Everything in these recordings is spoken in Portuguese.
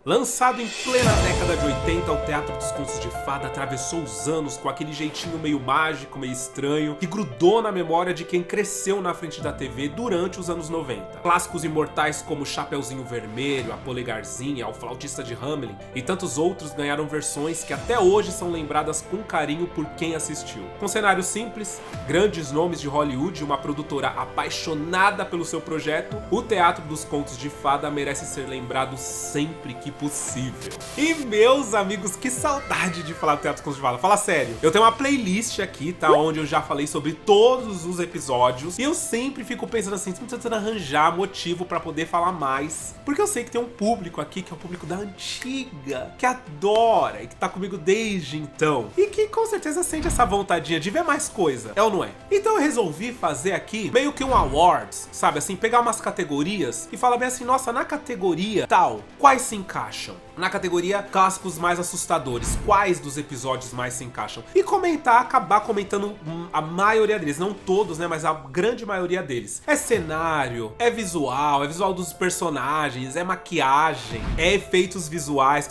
Lançado em plena década de 80, o Teatro dos Contos de Fada atravessou os anos com aquele jeitinho meio mágico, meio estranho, que grudou na memória de quem cresceu na frente da TV durante os anos 90. Clássicos imortais como Chapeuzinho Vermelho, A Polegarzinha, O Flautista de Hamelin e tantos outros ganharam versões que até hoje são lembradas com carinho por quem assistiu. Com cenário simples, grandes nomes de Hollywood e uma produtora apaixonada pelo seu projeto, o Teatro dos Contos de Fada merece ser lembrado sempre que possível. E meus amigos, que saudade de falar do Teatro dos Contos de Fada. Fala sério, eu tenho uma playlist aqui, tá? Onde eu já falei sobre todos os episódios e eu sempre fico pensando assim, tentando arranjar motivo pra poder falar mais. Porque eu sei que tem um público aqui, que é o público da antiga, que adora e que tá comigo desde então. E que com certeza sente essa vontadinha de ver mais coisa, é ou não é? Então eu resolvi fazer aqui meio que um awards, sabe assim? Pegar umas categorias e falar bem assim, nossa, na categoria tal, quais se encaixam? Na categoria clássicos mais assustadores, quais dos episódios mais se encaixam? E comentar, acabar comentando a maioria deles, não todos, né, mas a grande maioria deles. É cenário, é visual dos personagens, é maquiagem, é efeitos visuais,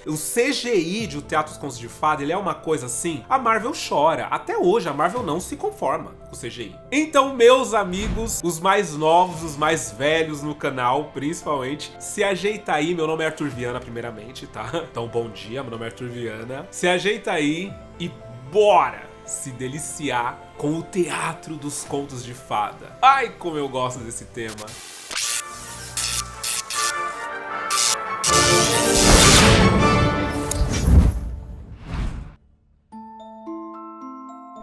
o CGI de O Teatro dos Contos de Fada, ele é uma coisa assim, a Marvel chora. Até hoje a Marvel não se conforma com o CGI. Então, meus amigos, os mais novos, os mais velhos no canal, principalmente, se ajeita aí. Meu nome é Arthur Viana, primeiramente, tá? Então, bom dia, meu nome é Arthur Viana. Se ajeita aí e bora se deliciar com o Teatro dos Contos de Fada. Ai, como eu gosto desse tema.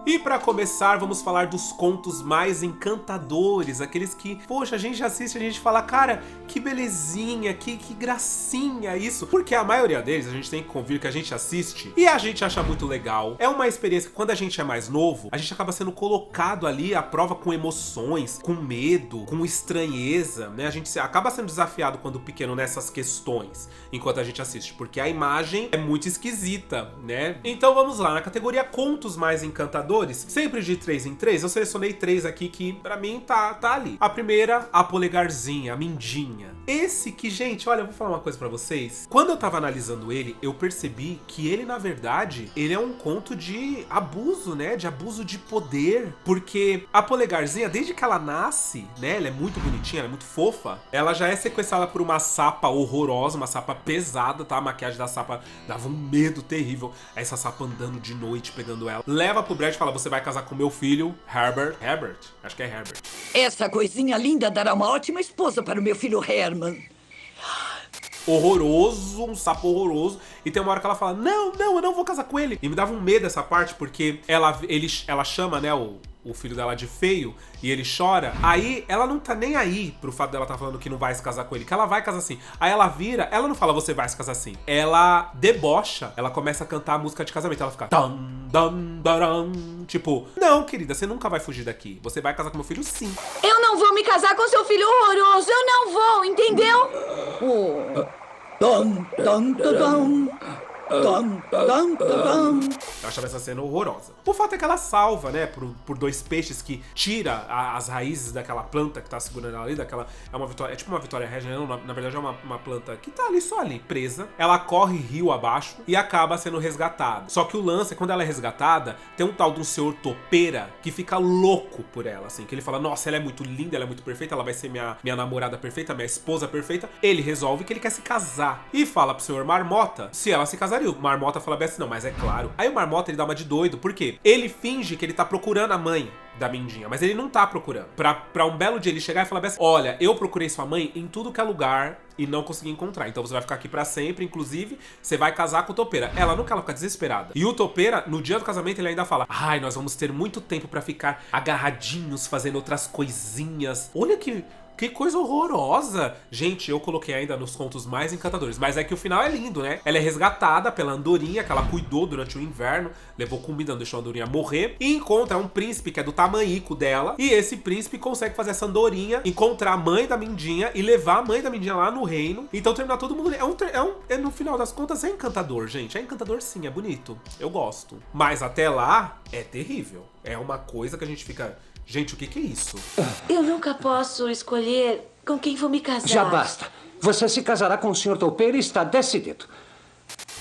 E pra começar, vamos falar dos contos mais encantadores, aqueles que, poxa, a gente assiste, a gente fala, cara, que belezinha, que gracinha isso. Porque a maioria deles, a gente tem que convir que a gente assiste e a gente acha muito legal. É uma experiência que quando a gente é mais novo, a gente acaba sendo colocado ali à prova com emoções, com medo, com estranheza, né? A gente acaba sendo desafiado quando pequeno nessas questões, enquanto a gente assiste, porque a imagem é muito esquisita, né? Então vamos lá, na categoria contos mais encantadores, sempre de 3 em 3, eu selecionei 3 aqui que pra mim tá ali. A primeira, A Polegarzinha, a Mindinha. Esse que, gente, olha, eu vou falar uma coisa pra vocês. Quando eu tava analisando ele, eu percebi que ele, na verdade, ele é um conto de abuso, né? De abuso de poder. Porque a Polegarzinha, desde que ela nasce, né? Ela é muito bonitinha, ela é muito fofa. Ela já é sequestrada por uma sapa horrorosa, uma sapa pesada, tá? A maquiagem da sapa dava um medo terrível. Essa sapa andando de noite, pegando ela. Leva pro Brad e fala, você vai casar com meu filho, Herbert. Herbert? Acho que é Herbert. Essa coisinha linda dará uma ótima esposa para o meu filho Herman. Horroroso, um sapo horroroso. E tem uma hora que ela fala, não, eu não vou casar com ele. E me dava um medo essa parte, porque ela chama, né, o filho dela de feio, e ele chora. Aí ela não tá nem aí pro fato dela tá falando que não vai se casar com ele, que ela vai casar sim. Aí ela vira, ela não fala você vai se casar sim. Ela debocha, ela começa a cantar a música de casamento. Ela fica dam, dam, daram. Tipo, não, querida, você nunca vai fugir daqui. Você vai casar com meu filho sim. Eu não vou me casar com seu filho horroroso. Eu não vou, entendeu? Eu achava essa cena horrorosa. O fato é que ela salva, né, por 2 peixes que tira as raízes daquela planta que tá segurando ela ali, é tipo uma Vitória Regia, não, na verdade é uma planta que tá ali só ali, presa. Ela corre rio abaixo e acaba sendo resgatada. Só que o lance é quando ela é resgatada, tem um tal de um senhor topeira que fica louco por ela, assim, que ele fala, nossa, ela é muito linda, ela é muito perfeita, ela vai ser minha namorada perfeita, minha esposa perfeita. Ele resolve que ele quer se casar e fala pro senhor Marmota se ela se casaria. O Marmota fala bem assim, não, mas é claro. Aí o Marmota, ele dá uma de doido, por quê? Ele finge que ele tá procurando a mãe da Mindinha, mas ele não tá procurando. Pra um belo dia ele chegar e falar bem assim, olha, eu procurei sua mãe em tudo que é lugar e não consegui encontrar, então você vai ficar aqui pra sempre, inclusive você vai casar com o Topeira. Ela não quer, ela fica desesperada. E o Topeira, no dia do casamento, ele ainda fala, ai, nós vamos ter muito tempo pra ficar agarradinhos, fazendo outras coisinhas. Olha que coisa horrorosa. Gente, eu coloquei ainda nos contos mais encantadores. Mas é que o final é lindo, né? Ela é resgatada pela andorinha que ela cuidou durante o inverno. Levou comida, não deixou a andorinha morrer. E encontra um príncipe que é do tamanhico dela. E esse príncipe consegue fazer essa andorinha encontrar a mãe da Mindinha e levar a mãe da Mindinha lá no reino. Então terminar todo mundo... no final das contas é encantador, gente. É encantador sim, é bonito. Eu gosto. Mas até lá é terrível. É uma coisa que a gente fica... Gente, o que é isso? Eu nunca posso escolher com quem vou me casar. Já basta. Você se casará com o Sr. Toupeiro e está decidido.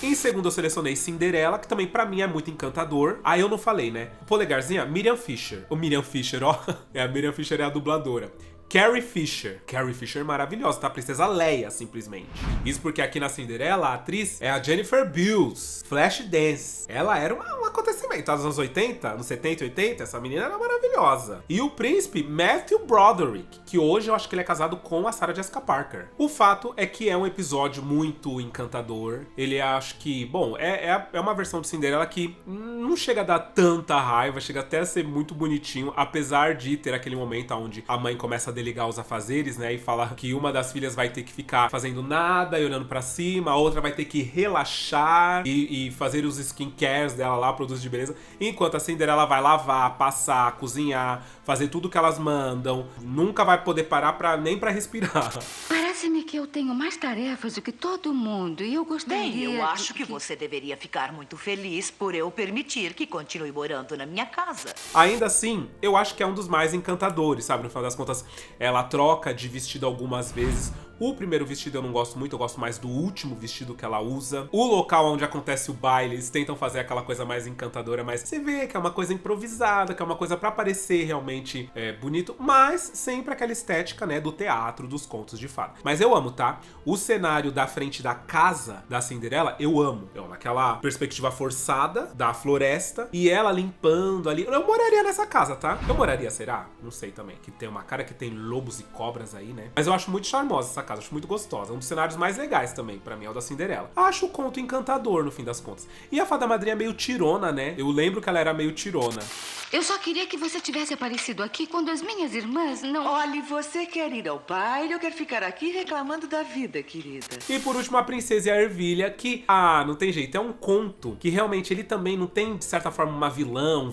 Em segundo eu selecionei Cinderela, que também pra mim é muito encantador. Aí eu não falei, né? Polegarzinha, Miriam Fisher. O Miriam Fisher, ó. A Miriam Fisher é a dubladora. Carrie Fisher. Carrie Fisher é maravilhosa, tá? Princesa Leia, simplesmente. Isso porque aqui na Cinderela, a atriz é a Jennifer Beals, Flashdance. Ela era um acontecimento. Nos anos 80, nos 70 e 80, essa menina era maravilhosa. E o príncipe Matthew Broderick, que hoje eu acho que ele é casado com a Sarah Jessica Parker. O fato é que é um episódio muito encantador. Ele acho que, bom, é uma versão de Cinderela que não chega a dar tanta raiva, chega até a ser muito bonitinho, apesar de ter aquele momento onde a mãe começa a delegar os afazeres, né, e falar que uma das filhas vai ter que ficar fazendo nada e olhando pra cima, a outra vai ter que relaxar e fazer os skincare dela lá, produtos de beleza, enquanto a Cinderela vai lavar, passar, cozinhar, fazer tudo que elas mandam, nunca vai poder parar nem pra respirar. Parece-me que eu tenho mais tarefas do que todo mundo e eu gostaria... Bem, eu acho que você deveria ficar muito feliz por eu permitir que continue morando na minha casa. Ainda assim, eu acho que é um dos mais encantadores, sabe? No final das contas, ela troca de vestido algumas vezes. O primeiro vestido eu não gosto muito, eu gosto mais do último vestido que ela usa. O local onde acontece o baile, eles tentam fazer aquela coisa mais encantadora, mas você vê que é uma coisa improvisada, que é uma coisa pra parecer realmente bonito, mas sempre aquela estética, né, do teatro, dos contos de fada. Mas eu amo, tá? O cenário da frente da casa da Cinderela, eu amo. Eu amo aquela perspectiva forçada da floresta e ela limpando ali. Eu moraria nessa casa, tá? Eu moraria, será? Não sei também. Que tem uma cara que tem lobos e cobras aí, né? Mas eu acho muito charmosa essa casa, acho muito gostosa. Um dos cenários mais legais também, pra mim, é o da Cinderela. Acho o conto encantador, no fim das contas. E a fada madrinha é meio tirona, né? Eu lembro que ela era meio tirona. Eu só queria que você tivesse aparecido aqui quando as minhas irmãs não... Olhe, você quer ir ao baile ou quer ficar aqui reclamando da vida, querida? E por último, a Princesa e a Ervilha, que, não tem jeito, é um conto que realmente ele também não tem, de certa forma, uma vilão,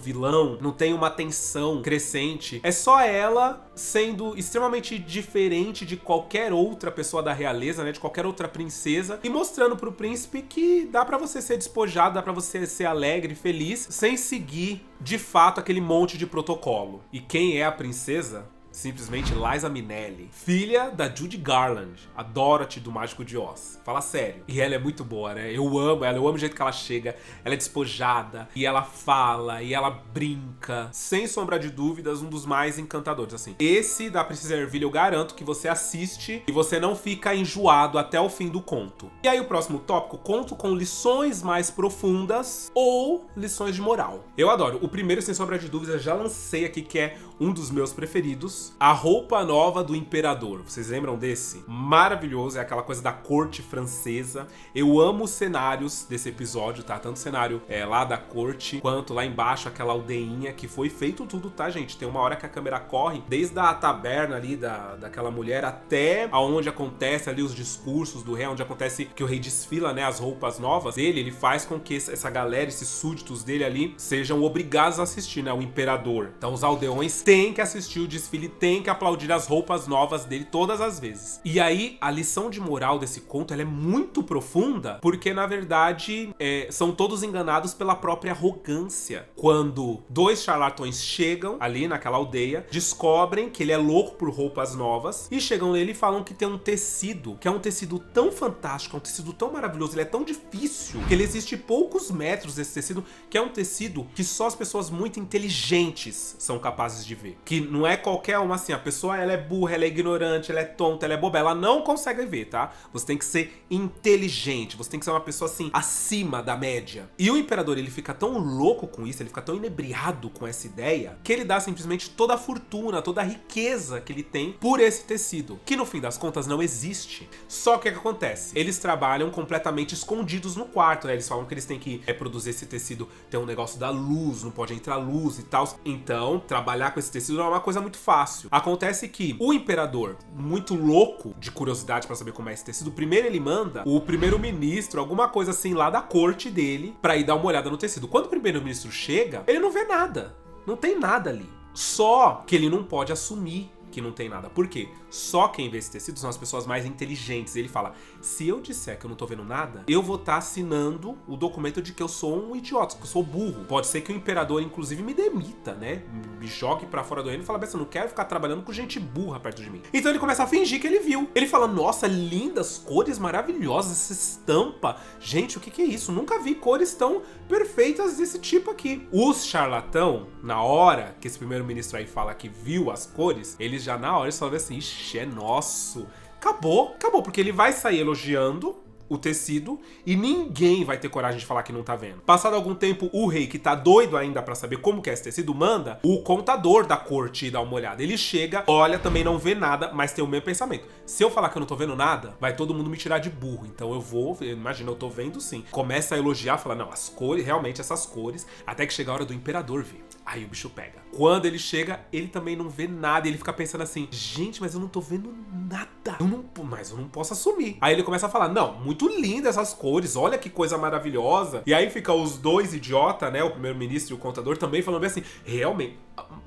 não tem uma tensão crescente. É só ela sendo extremamente diferente de qualquer outra pessoa da realeza, né, de qualquer outra princesa, e mostrando pro príncipe que dá pra você ser despojado, dá pra você ser alegre, feliz, sem seguir, de fato, aquele monte de protocolo. E quem é a princesa? Simplesmente Liza Minnelli, filha da Judy Garland, a Dorothy do Mágico de Oz. Fala sério. E ela é muito boa, né? Eu amo ela, eu amo o jeito que ela chega. Ela é despojada, e ela fala, e ela brinca. Sem sombra de dúvidas, um dos mais encantadores, assim. Esse da Princesa Ervilha eu garanto que você assiste e você não fica enjoado até o fim do conto. E aí o próximo tópico, conto com lições mais profundas ou lições de moral. Eu adoro. O primeiro, sem sombra de dúvidas, já lancei aqui, que é um dos meus preferidos. A Roupa Nova do Imperador. Vocês lembram desse? Maravilhoso, é aquela coisa da corte francesa. Eu amo os cenários desse episódio, tá? Tanto o cenário lá da corte, quanto lá embaixo aquela aldeinha, que foi feito tudo, tá, gente? Tem uma hora que a câmera corre desde a taberna ali daquela mulher até aonde acontece ali os discursos do rei, onde acontece que o rei desfila, né, as roupas novas dele. Ele faz com que essa galera, esses súditos dele ali, sejam obrigados a assistir, né, o imperador. Então os aldeões têm que assistir o desfile, tem que aplaudir as roupas novas dele todas as vezes. E aí, a lição de moral desse conto, ela é muito profunda, porque na verdade são todos enganados pela própria arrogância. Quando dois charlatões chegam ali naquela aldeia, descobrem que ele é louco por roupas novas e chegam nele e falam que tem um tecido, que é um tecido tão fantástico, é um tecido tão maravilhoso, ele é tão difícil, que ele existe poucos metros desse tecido, que é um tecido que só as pessoas muito inteligentes são capazes de ver. Que não é qualquer uma assim, a pessoa ela é burra, ela é ignorante, ela é tonta, ela é boba, ela não consegue ver, tá? Você tem que ser inteligente, você tem que ser uma pessoa assim, acima da média. E o imperador, ele fica tão louco com isso, ele fica tão inebriado com essa ideia, que ele dá simplesmente toda a fortuna, toda a riqueza que ele tem por esse tecido, que no fim das contas não existe. Só que o que acontece? Eles trabalham completamente escondidos no quarto, né? Eles falam que eles têm que produzir esse tecido, tem um negócio da luz, não pode entrar luz e tal. Então, trabalhar com esse tecido não é uma coisa muito fácil. Acontece que o imperador, muito louco de curiosidade pra saber como é esse tecido, primeiro ele manda o primeiro-ministro, alguma coisa assim lá da corte dele, pra ir dar uma olhada no tecido. Quando o primeiro-ministro chega, ele não vê nada, não tem nada ali. Só que ele não pode assumir que não tem nada. Por quê? Só quem vê esse tecido são as pessoas mais inteligentes. Ele fala, se eu disser que eu não tô vendo nada, eu vou estar assinando o documento de que eu sou um idiota, que eu sou burro. Pode ser que o imperador, inclusive, me demita, né? Me jogue pra fora do reino e fala, eu não quero ficar trabalhando com gente burra perto de mim. Então ele começa a fingir que ele viu. Ele fala, nossa, lindas, cores maravilhosas, essa estampa. Gente, o que é isso? Nunca vi cores tão perfeitas desse tipo aqui. Os charlatão, na hora que esse primeiro-ministro aí fala que viu as cores, eles já na hora eles falam assim, ixi, é nosso. Acabou, porque ele vai sair elogiando o tecido e ninguém vai ter coragem de falar que não tá vendo. Passado algum tempo, o rei, que tá doido ainda pra saber como que é esse tecido, manda o contador da corte ir dar uma olhada. Ele chega, olha, também não vê nada, mas tem o mesmo pensamento. Se eu falar que eu não tô vendo nada, vai todo mundo me tirar de burro. Então eu vou, imagina, eu tô vendo sim. Começa a elogiar, fala, não, as cores, realmente essas cores, até que chega a hora do imperador ver. Aí o bicho pega. Quando ele chega, ele também não vê nada. Ele fica pensando assim, gente, mas eu não tô vendo nada. Mas eu não posso assumir. Aí ele começa a falar, não, muito linda essas cores, olha que coisa maravilhosa. E aí fica os dois idiotas, né, o primeiro-ministro e o contador também falando bem assim, realmente,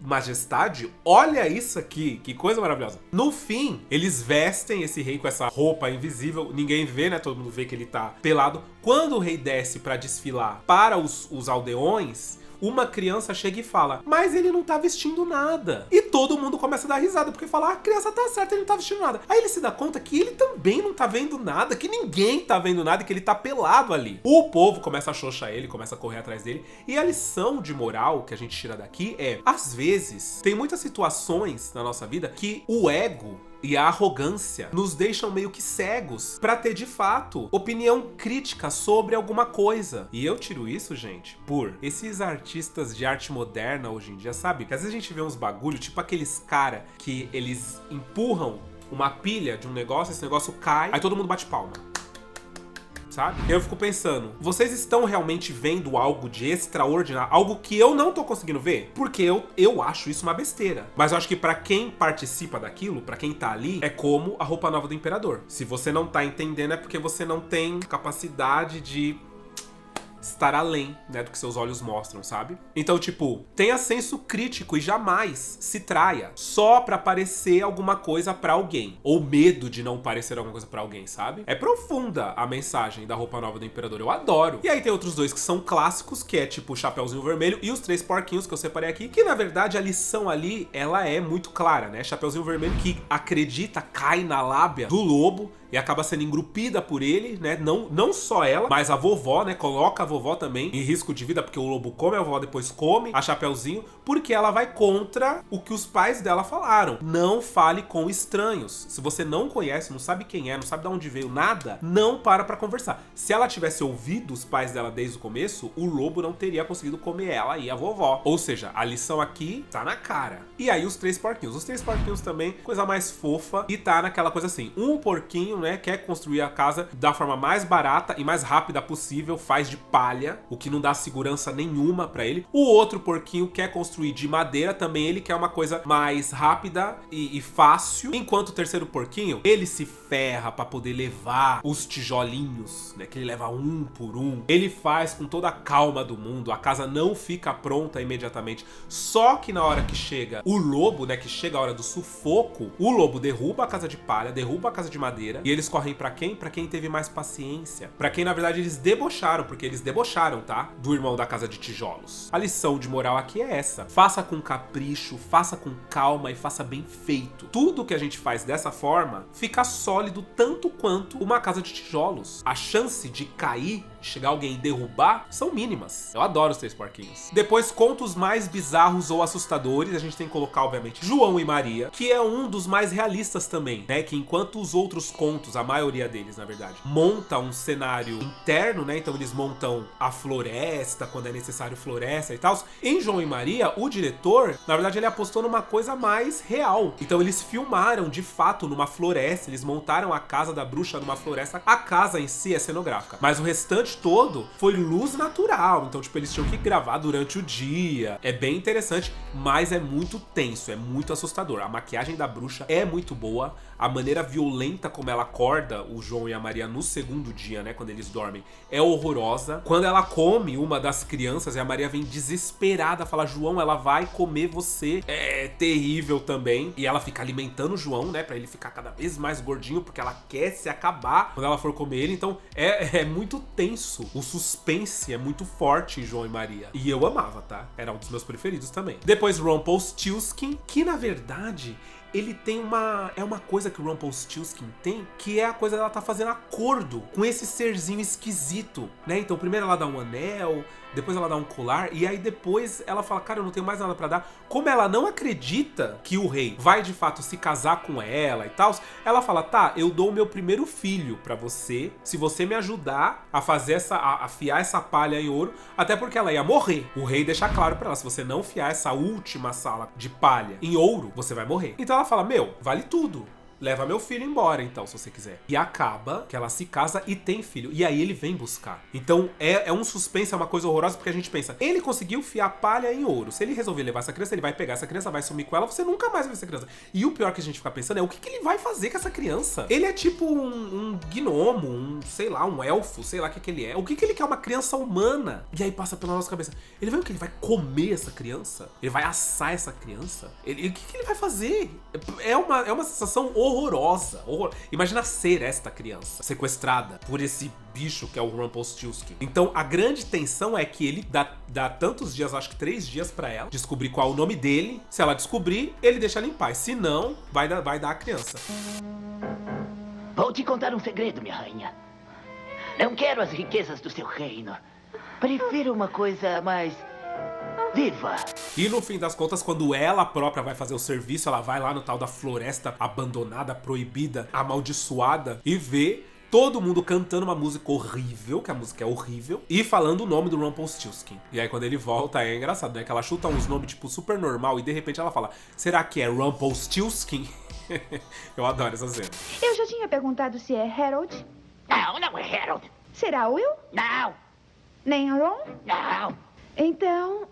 majestade, olha isso aqui, que coisa maravilhosa. No fim, eles vestem esse rei com essa roupa invisível, ninguém vê, né, todo mundo vê que ele tá pelado. Quando o rei desce pra desfilar para os aldeões, uma criança chega e fala, mas ele não tá vestindo nada. E todo mundo começa a dar risada, porque fala, a criança tá certa, ele não tá vestindo nada. Aí ele se dá conta que ele também não tá vendo nada, que ninguém tá vendo nada e que ele tá pelado ali. O povo começa a xoxar ele, começa a correr atrás dele. E a lição de moral que a gente tira daqui é, às vezes, tem muitas situações na nossa vida que o ego e a arrogância nos deixam meio que cegos pra ter, de fato, opinião crítica sobre alguma coisa. E eu tiro isso, gente, por esses artistas de arte moderna hoje em dia, sabe? Que às vezes a gente vê uns bagulho, tipo aqueles cara que eles empurram uma pilha de um negócio, esse negócio cai, aí todo mundo bate palma. Sabe? Eu fico pensando, vocês estão realmente vendo algo de extraordinário? Algo que eu não tô conseguindo ver? Porque eu acho isso uma besteira. Mas eu acho que pra quem participa daquilo, pra quem tá ali, é como a roupa nova do imperador. Se você não tá entendendo, é porque você não tem capacidade de estar além, né, do que seus olhos mostram, sabe? Então, tipo, tenha senso crítico e jamais se traia só pra parecer alguma coisa pra alguém. Ou medo de não parecer alguma coisa pra alguém, sabe? É profunda a mensagem da roupa nova do imperador, eu adoro. E aí tem outros dois que são clássicos, que é tipo o Chapeuzinho Vermelho e os Três Porquinhos, que eu separei aqui, que na verdade a lição ali, ela é muito clara, né? Chapeuzinho Vermelho que acredita, cai na lábia do lobo e acaba sendo engrupida por ele, né? Não só ela, mas a vovó, né? Coloca a vovó também em risco de vida, porque o lobo come a vovó, depois come a Chapeuzinho, porque ela vai contra o que os pais dela falaram. Não fale com estranhos. Se você não conhece, não sabe quem é, não sabe de onde veio, nada, não para pra conversar. Se ela tivesse ouvido os pais dela desde o começo, o lobo não teria conseguido comer ela e a vovó. Ou seja, a lição aqui tá na cara. E aí os Três Porquinhos. Os Três Porquinhos também, coisa mais fofa, e tá naquela coisa assim, um porquinho, né, quer construir a casa da forma mais barata e mais rápida possível, faz de palha, o que não dá segurança nenhuma pra ele. O outro porquinho quer construir de madeira, também ele quer uma coisa mais rápida e fácil, enquanto o terceiro porquinho, ele se ferra pra poder levar os tijolinhos, né, que ele leva um por um. Ele faz com toda a calma do mundo, a casa não fica pronta imediatamente, só que na hora que chega o lobo, né, que chega a hora do sufoco, o lobo derruba a casa de palha, derruba a casa de madeira, e eles correm pra quem? Pra quem teve mais paciência. Pra quem, na verdade, eles debocharam, porque eles debocharam, tá? Do irmão da casa de tijolos. A lição de moral aqui é essa. Faça com capricho, faça com calma e faça bem feito. Tudo que a gente faz dessa forma fica sólido tanto quanto uma casa de tijolos. A chance de cair, de chegar alguém e derrubar, são mínimas. Eu adoro os Três Porquinhos. Depois, contos mais bizarros ou assustadores, a gente tem que colocar, obviamente, João e Maria, que é um dos mais realistas também, né? Que enquanto os outros contos, a maioria deles, na verdade, monta um cenário interno, né? Então eles montam a floresta, quando é necessário floresta e tal. Em João e Maria, o diretor, na verdade, ele apostou numa coisa mais real. Então eles filmaram, de fato, numa floresta, eles montaram a casa da bruxa numa floresta. A casa em si é cenográfica, mas o restante restante todo foi luz natural. Então, tipo, eles tinham que gravar durante o dia. É bem interessante, mas é muito tenso, é muito assustador. A maquiagem da bruxa é muito boa. A maneira violenta como ela acorda o João e a Maria no segundo dia, né, quando eles dormem, é horrorosa. Quando ela come uma das crianças e a Maria vem desesperada, fala: João, ela vai comer você. É terrível também. E ela fica alimentando o João, né, pra ele ficar cada vez mais gordinho, porque ela quer se acabar quando ela for comer ele. Então é muito tenso. O suspense é muito forte em João e Maria. E eu amava, tá? Era um dos meus preferidos também. Depois Rumpelstiltskin, que na verdade ele tem uma coisa que o Rumpelstiltskin tem, que é a coisa dela tá fazendo acordo com esse serzinho esquisito, né? Então primeiro ela dá um anel, depois ela dá um colar, e aí depois ela fala: cara, eu não tenho mais nada pra dar. Como ela não acredita que o rei vai de fato se casar com ela e tal, ela fala: tá, eu dou o meu primeiro filho pra você, se você me ajudar a fazer a afiar essa palha em ouro, até porque ela ia morrer. O rei deixa claro pra ela: se você não fiar essa última sala de palha em ouro, você vai morrer. Então ela fala: meu, vale tudo. Leva meu filho embora, então, se você quiser. E acaba que ela se casa e tem filho. E aí ele vem buscar. Então é um suspense, é uma coisa horrorosa, porque a gente pensa: ele conseguiu fiar palha em ouro. Se ele resolver levar essa criança, ele vai pegar essa criança, vai sumir com ela, você nunca mais vai ver essa criança. E o pior que a gente fica pensando é: o que ele vai fazer com essa criança? Ele é tipo um gnomo, sei lá, um elfo, sei lá o que ele é. O que ele quer? Uma criança humana. E aí passa pela nossa cabeça: ele vai o que? Ele vai comer essa criança? Ele vai assar essa criança? O que ele vai fazer? É uma sensação horrorosa. Imagina ser esta criança sequestrada por esse bicho que é o Rumpelstiltskin. Então a grande tensão é que ele dá tantos dias, acho que 3 dias pra ela descobrir qual é o nome dele. Se ela descobrir, ele deixa ela em paz. Se não, vai dar a criança. Vou te contar um segredo, minha rainha. Não quero as riquezas do seu reino. Prefiro uma coisa mais viva. E no fim das contas, quando ela própria vai fazer o serviço, ela vai lá no tal da floresta abandonada, proibida, amaldiçoada, e vê todo mundo cantando uma música horrível, que a música é horrível, e falando o nome do Rumpelstiltskin. E aí quando ele volta, é engraçado, né? Que ela chuta uns nomes tipo super normal e de repente ela fala: será que é Rumpelstiltskin? Eu adoro essa cena. Eu já tinha perguntado se é Harold. Não é Harold. Será Will? Não, Nem Ron? não. Então,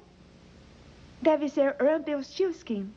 deve ser Rumpelstiltskin.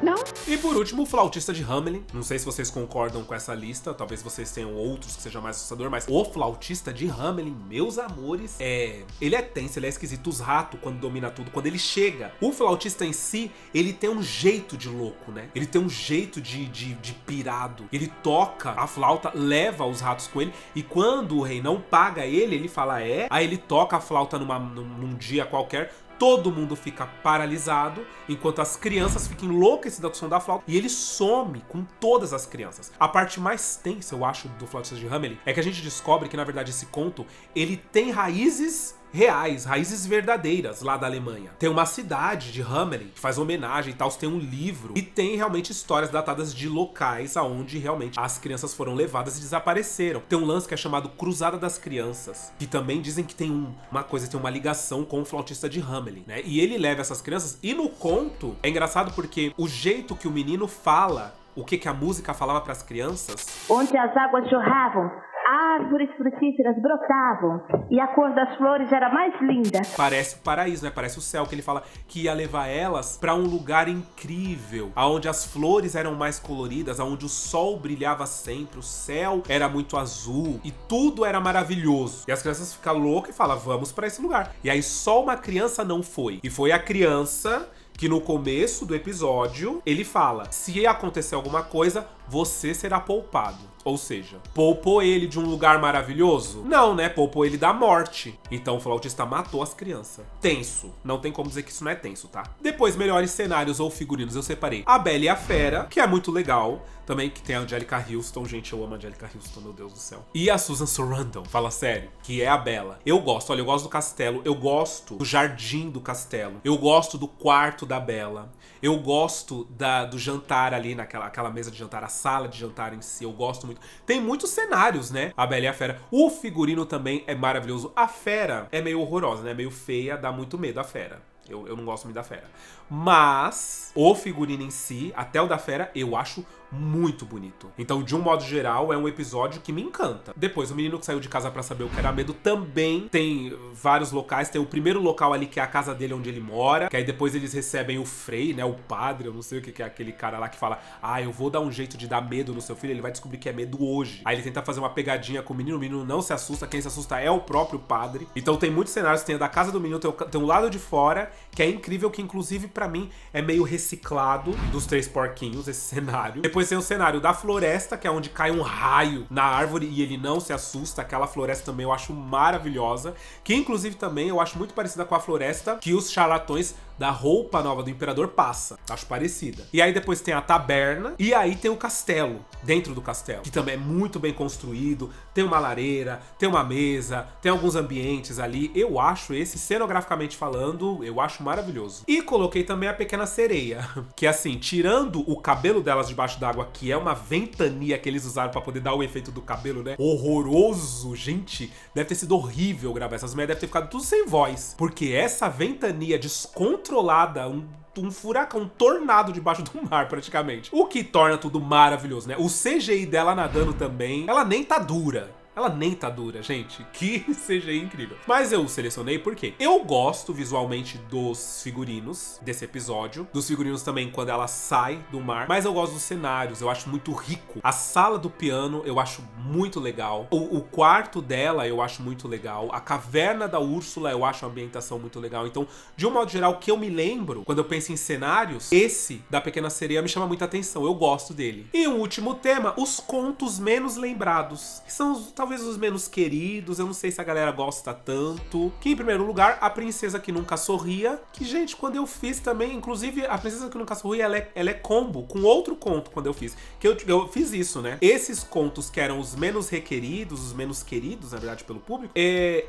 Não? E por último, o flautista de Hamelin. Não sei se vocês concordam com essa lista, talvez vocês tenham outros que sejam mais assustador, mas o flautista de Hamelin, meus amores, ele é tenso, ele é esquisito. Os ratos, quando domina tudo, quando ele chega, o flautista em si, ele tem um jeito de louco, né? Ele tem um jeito de pirado. Ele toca a flauta, leva os ratos com ele, e quando o rei não paga ele fala aí ele toca a flauta num dia qualquer. Todo mundo fica paralisado, enquanto as crianças ficam enlouquecidas com o som da flauta, e ele some com todas as crianças. A parte mais tensa, eu acho, do Flautista de Hamelin é que a gente descobre que, na verdade, esse conto, ele tem raízes reais, raízes verdadeiras lá da Alemanha. Tem uma cidade de Hamelin que faz homenagem e tal, tem um livro e tem realmente histórias datadas de locais aonde realmente as crianças foram levadas e desapareceram. Tem um lance que é chamado Cruzada das Crianças, que também dizem que tem tem uma ligação com o Flautista de Hamelin, né? E ele leva essas crianças, e no conto é engraçado porque o jeito que o menino fala o que a música falava para as crianças. Onde as águas jorravam, árvores frutíferas brotavam e a cor das flores era mais linda. Parece o paraíso, né? Parece o céu, que ele fala que ia levar elas para um lugar incrível, aonde as flores eram mais coloridas, aonde o sol brilhava sempre, o céu era muito azul e tudo era maravilhoso. E as crianças ficam loucas e falam: vamos para esse lugar. E aí só uma criança não foi. E foi a criança que no começo do episódio ele fala: se acontecer alguma coisa, você será poupado. Ou seja, poupou ele de um lugar maravilhoso? Não, né? Poupou ele da morte. Então o flautista matou as crianças. Tenso. Não tem como dizer que isso não é tenso, tá? Depois, melhores cenários ou figurinos, eu separei A Bela e a Fera, que é muito legal. Também que tem a Angélica Houston. Gente, eu amo a Angélica Houston, meu Deus do céu. E a Susan Sarandon, fala sério, que é a Bela. Eu gosto, olha, eu gosto do castelo. Eu gosto do jardim do castelo. Eu gosto do quarto da Bela. Eu gosto do jantar ali, naquela mesa de jantar, a sala de jantar em si. Eu gosto muito. Tem muitos cenários, né? A Bela e a Fera. O figurino também é maravilhoso. A Fera é meio horrorosa, né? Meio feia, dá muito medo a Fera. Eu não gosto muito da Fera. Mas o figurino em si, até o da Fera, eu acho muito bonito. Então, de um modo geral, é um episódio que me encanta. Depois, o menino que saiu de casa pra saber o que era medo também tem vários locais. Tem o primeiro local ali, que é a casa dele onde ele mora, que aí depois eles recebem o Frei, né, o padre, eu não sei o que é aquele cara lá que fala, eu vou dar um jeito de dar medo no seu filho, ele vai descobrir que é medo hoje. Aí ele tenta fazer uma pegadinha com o menino não se assusta, quem se assusta é o próprio padre. Então tem muitos cenários, tem a da casa do menino, tem um lado de fora, que é incrível, que inclusive pra mim é meio reciclado dos Três Porquinhos, esse cenário. Depois tem o cenário da floresta, que é onde cai um raio na árvore e ele não se assusta. Aquela floresta também eu acho maravilhosa, que inclusive também eu acho muito parecida com a floresta que os charlatões da roupa nova do imperador passa. Acho parecida. E aí depois tem a taberna, e aí tem o castelo, dentro do castelo, que também é muito bem construído, tem uma lareira, tem uma mesa, tem alguns ambientes ali. Eu acho esse, cenograficamente falando, eu acho maravilhoso. E coloquei também a Pequena Sereia, que assim, tirando o cabelo delas debaixo d'água, que é uma ventania que eles usaram pra poder dar o efeito do cabelo, né? Horroroso, gente. Deve ter sido horrível gravar essas mulheres, deve ter ficado tudo sem voz. Porque essa ventania descontrolada, um furacão, um tornado debaixo do mar, praticamente. O que torna tudo maravilhoso, né? O CGI dela nadando também, ela nem tá dura. Ela nem tá dura, gente. Que CGI incrível. Mas eu selecionei porque eu gosto visualmente dos figurinos desse episódio. Dos figurinos também quando ela sai do mar. Mas eu gosto dos cenários, eu acho muito rico. A sala do piano eu acho muito legal. O quarto dela eu acho muito legal. A caverna da Úrsula eu acho a ambientação muito legal. Então, de um modo geral, o que eu me lembro quando eu penso em cenários, esse da Pequena Sereia me chama muita atenção. Eu gosto dele. E um último tema, os contos menos lembrados. Que são talvez os menos queridos, eu não sei se a galera gosta tanto. Que em primeiro lugar, A Princesa que Nunca Sorria, que gente, quando eu fiz também, inclusive A Princesa que Nunca Sorria, ela é combo com outro conto quando eu fiz. Que eu fiz isso, né? Esses contos que eram os menos requeridos, os menos queridos, na verdade, pelo público,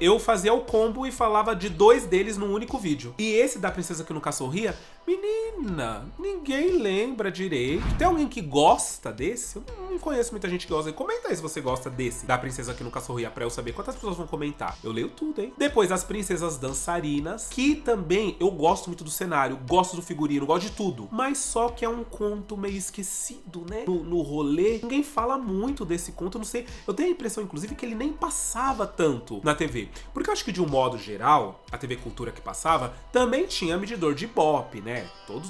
eu fazia o combo e falava de 2 deles num único vídeo. E esse da Princesa que Nunca Sorria, menina, ninguém lembra direito. Tem alguém que gosta desse? Eu não conheço muita gente que gosta. Comenta aí se você gosta desse, da Princesa que Nunca Sorria, pra eu saber quantas pessoas vão comentar. Eu leio tudo, hein? Depois, As Princesas Dançarinas, que também eu gosto muito do cenário, gosto do figurino, gosto de tudo. Mas só que é um conto meio esquecido, né? No rolê, ninguém fala muito desse conto, eu não sei. Eu tenho a impressão, inclusive, que ele nem passava tanto na TV. Porque eu acho que, de um modo geral, a TV Cultura que passava também tinha medidor de Ibope, né?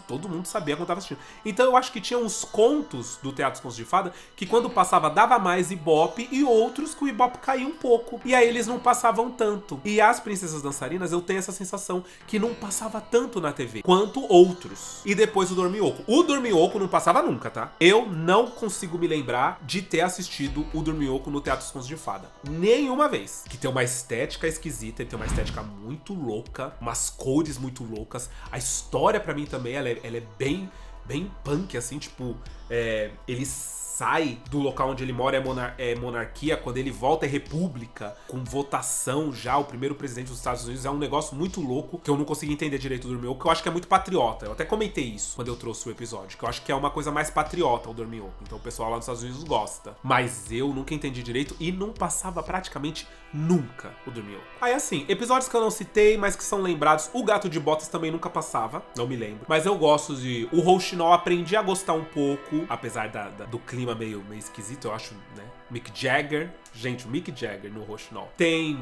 Todo mundo sabia quando tava assistindo. Então eu acho que tinha uns contos do Teatro dos Contos de Fada que quando passava dava mais Ibope e outros que o Ibope caía um pouco. E aí eles não passavam tanto. E As Princesas Dançarinas eu tenho essa sensação que não passava tanto na TV quanto outros. E depois o Dorminhoco. O Dorminhoco não passava nunca, tá? Eu não consigo me lembrar de ter assistido o Dorminhoco no Teatro dos Contos de Fada. Nenhuma vez. Que tem uma estética esquisita, ele tem uma estética muito louca, umas cores muito loucas. A história pra mim também, ela é bem punk, assim, tipo, ele sai do local onde ele mora, é monarquia, quando ele volta é república, com votação já, o primeiro presidente dos Estados Unidos. É um negócio muito louco, que eu não consegui entender direito do Dorminhoco, que eu acho que é muito patriota. Eu até comentei isso quando eu trouxe o episódio, que eu acho que é uma coisa mais patriota o Dorminhoco. Então o pessoal lá nos Estados Unidos gosta. Mas eu nunca entendi direito e não passava praticamente nunca o Dorminhoco. Aí assim, episódios que eu não citei, mas que são lembrados, o Gato de Botas também nunca passava, não me lembro. Mas eu gosto de... O Rouxinol aprendi a gostar um pouco, apesar do clima meio esquisito, eu acho, né? Mick Jagger. Gente, o Mick Jagger no Rouxinol. Tem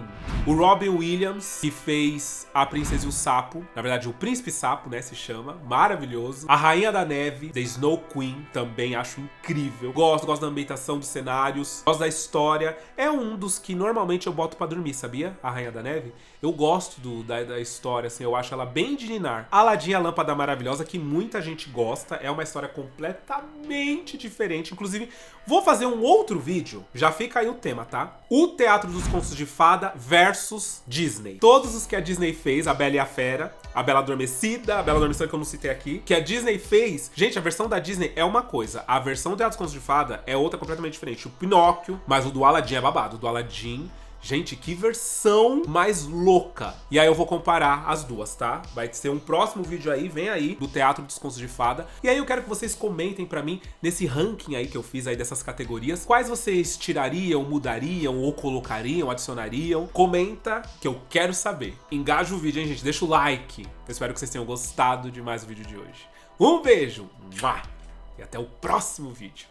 o Robin Williams, que fez A Princesa e o Sapo. Na verdade, o Príncipe Sapo, né, se chama. Maravilhoso. A Rainha da Neve, The Snow Queen, também acho incrível. Gosto da ambientação dos cenários. Gosto da história. É um dos que normalmente eu boto pra dormir, sabia? A Rainha da Neve. Eu gosto da história, assim, eu acho ela bem de ninar. Aladdin, a Lâmpada Maravilhosa, que muita gente gosta. É uma história completamente diferente. Inclusive, vou fazer um outro vídeo. Já fica aí o tema, tá? O Teatro dos Contos de Fada versus Disney. Todos os que a Disney fez, a Bela e a Fera, a Bela Adormecida que eu não citei aqui, que a Disney fez. Gente, a versão da Disney é uma coisa, a versão do Teatro dos Contos de Fada é outra completamente diferente. O Pinóquio, mas o do Aladdin é babado. O do Aladdin... Gente, que versão mais louca. E aí eu vou comparar as duas, tá? Vai ser um próximo vídeo aí, vem aí, do Teatro dos Contos de Fada. E aí eu quero que vocês comentem pra mim, nesse ranking aí que eu fiz aí dessas categorias, quais vocês tirariam, mudariam, ou colocariam, adicionariam. Comenta, que eu quero saber. Engaja o vídeo, hein, gente? Deixa o like. Eu espero que vocês tenham gostado de mais o vídeo de hoje. Um beijo! E até o próximo vídeo.